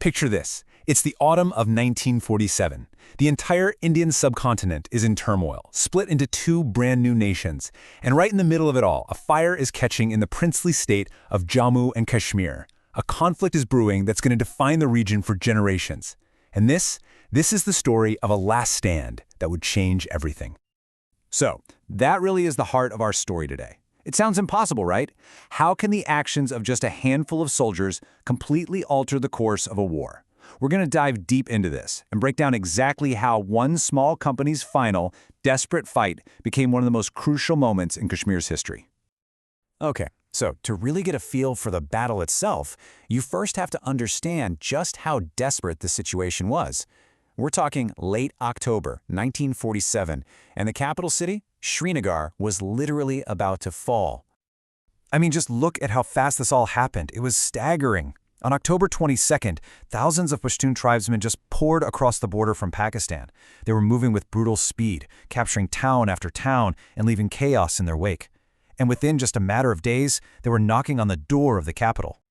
Picture this. It's the autumn of 1947. The entire Indian subcontinent is in turmoil, split into two brand new nations. And right in the middle of it all, a fire is catching in the princely state of Jammu and Kashmir. A conflict is brewing that's going to define the region for generations. And this is the story of a last stand that would change everything. So, that really is the heart of our story today. It sounds impossible, right? How can the actions of just a handful of soldiers completely alter the course of a war? We're going to dive deep into this and break down exactly how one small company's final, desperate fight became one of the most crucial moments in Kashmir's history. Okay, so to really get a feel for the battle itself, you first have to understand just how desperate the situation was. We're talking late October 1947, and the capital city, Srinagar, was literally about to fall. I mean, just look at how fast this all happened. It was staggering. On October 22nd, thousands of Pashtun tribesmen just poured across the border from Pakistan. They were moving with brutal speed, capturing town after town and leaving chaos in their wake. And within just a matter of days, they were knocking on the door of the capital.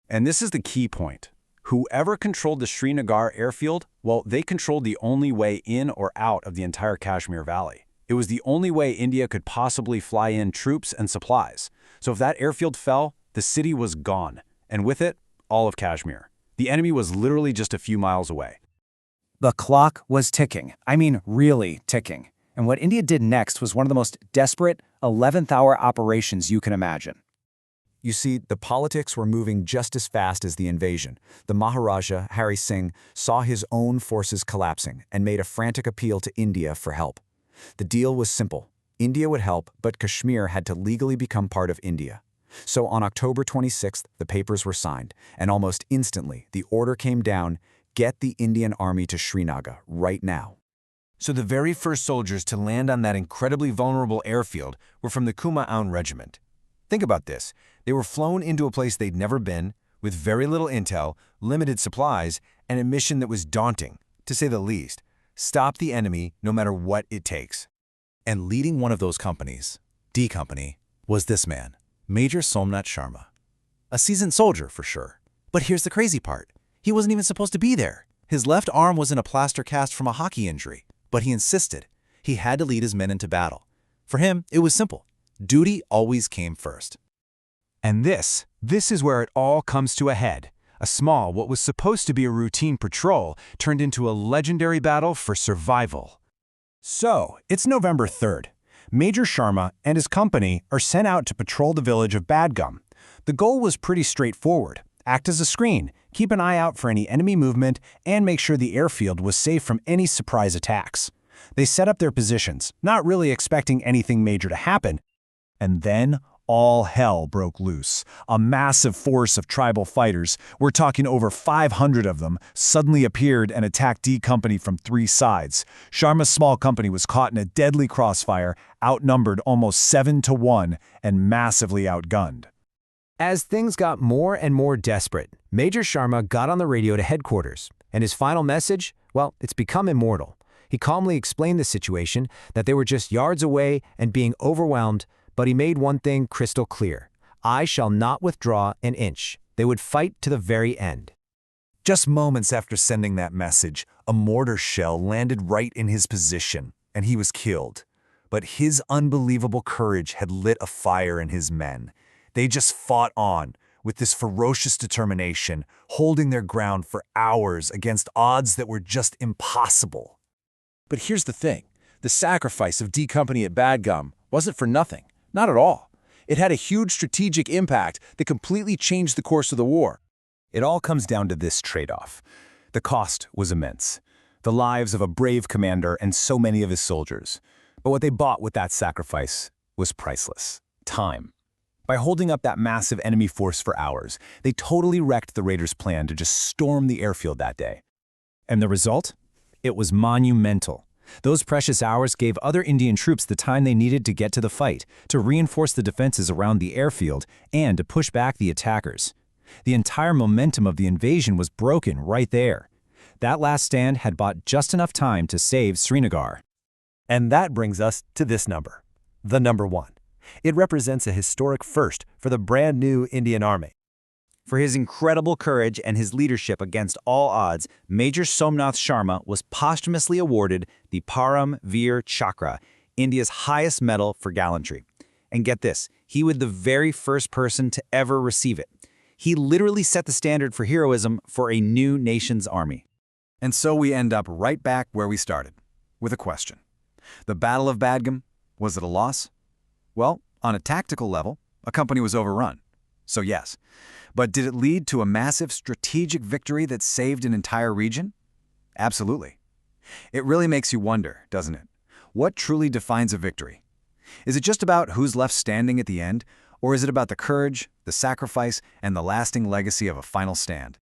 And this is the key point. Whoever controlled the Srinagar Airfield, well, they controlled the only way in or out of the entire Kashmir Valley. It was the only way India could possibly fly in troops and supplies. So if that airfield fell, the city was gone. And with it, all of Kashmir. The enemy was literally just a few miles away. The clock was ticking. I mean, really ticking. And what India did next was one of the most desperate 11th-hour operations you can imagine. You see, the politics were moving just as fast as the invasion. The Maharaja, Hari Singh, saw his own forces collapsing and made a frantic appeal to India for help. The deal was simple. India would help, but Kashmir had to legally become part of India. So on October 26th, the papers were signed, and almost instantly, the order came down, get the Indian army to Srinagar right now. So the very first soldiers to land on that incredibly vulnerable airfield were from the Kumaon Regiment. Think about this. They were flown into a place they'd never been, with very little intel, limited supplies, and a mission that was daunting, to say the least. Stop the enemy no matter what it takes. And leading one of those companies, D Company, was this man, Major Somnath Sharma. A seasoned soldier, for sure. But here's the crazy part. He wasn't even supposed to be there. His left arm was in a plaster cast from a hockey injury, but he insisted. He had to lead his men into battle. For him, it was simple. Duty always came first. And this is where it all comes to a head. A small, what was supposed to be a routine patrol, turned into a legendary battle for survival. So, it's November 3rd. Major Sharma and his company are sent out to patrol the village of Badgam. The goal was pretty straightforward. Act as a screen, keep an eye out for any enemy movement, and make sure the airfield was safe from any surprise attacks. They set up their positions, not really expecting anything major to happen. And then, all hell broke loose. A massive force of tribal fighters, we're talking over 500 of them, suddenly appeared and attacked D Company from three sides. Sharma's small company was caught in a deadly crossfire, outnumbered almost 7-1, and massively outgunned. As things got more and more desperate, Major Sharma got on the radio to headquarters, and his final message, well, it's become immortal. He calmly explained the situation, that they were just yards away and being overwhelmed, but he made one thing crystal clear. I shall not withdraw an inch. They would fight to the very end. Just moments after sending that message, a mortar shell landed right in his position, and he was killed. But his unbelievable courage had lit a fire in his men. They just fought on, with this ferocious determination, holding their ground for hours against odds that were just impossible. But here's the thing. The sacrifice of D Company at Badgam wasn't for nothing. Not at all. It had a huge strategic impact that completely changed the course of the war. It all comes down to this trade-off. The cost was immense. The lives of a brave commander and so many of his soldiers. But what they bought with that sacrifice was priceless. Time. By holding up that massive enemy force for hours, they totally wrecked the raiders' plan to just storm the airfield that day. And the result? It was monumental. Those precious hours gave other Indian troops the time they needed to get to the fight, to reinforce the defenses around the airfield, and to push back the attackers. The entire momentum of the invasion was broken right there. That last stand had bought just enough time to save Srinagar. And that brings us to this number, the number 1. It represents a historic first for the brand new Indian Army. For his incredible courage and his leadership against all odds, Major Somnath Sharma was posthumously awarded the Param Vir Chakra, India's highest medal for gallantry. And get this, he was the very first person to ever receive it. He literally set the standard for heroism for a new nation's army. And so we end up right back where we started, with a question. The Battle of Badgam, was it a loss? Well, on a tactical level, a company was overrun. So yes. But did it lead to a massive strategic victory that saved an entire region? Absolutely. It really makes you wonder, doesn't it? What truly defines a victory? Is it just about who's left standing at the end, or is it about the courage, the sacrifice, and the lasting legacy of a final stand?